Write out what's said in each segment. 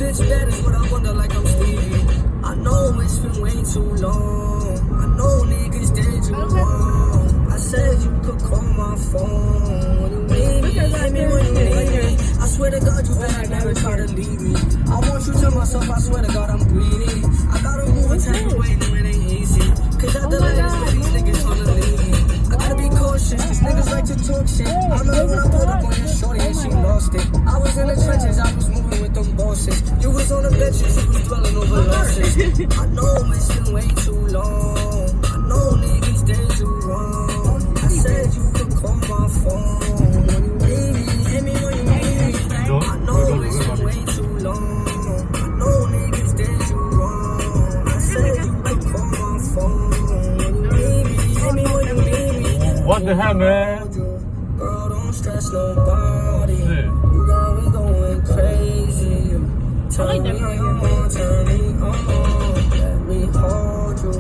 bitch bad is what I wonder like I'm Stevie. I know it's been way too long. I know niggas did you wrong. I said you could call my phone when you need me. Hit me when you need me. I swear to God you better never try to leave me. I want you to myself, I swear to God I'm greedy. I gotta move a type of way, no it ain't easy. Cause at the latest where these niggas wanna leave me. I gotta be cautious, cause niggas like to talk shit. I remember when I pulled up on your shorty and she lost it. I was in the trenches, I was moving with them bosses. You was on the benches, you was dwelling over losses. I know it's been way too long. I know niggas did you wrong. I said you could call my phone when you need me. Hit me when you need me. I know it's been way too long. I know niggas did you wrong. I said you could call my phone when you need me. Hit me when you need me. What the hell, man? Girl, don't stress nobody. You got me going crazy. Turn me on, turn me on. Let me hold you.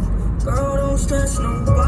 Girl, don't stress nobody.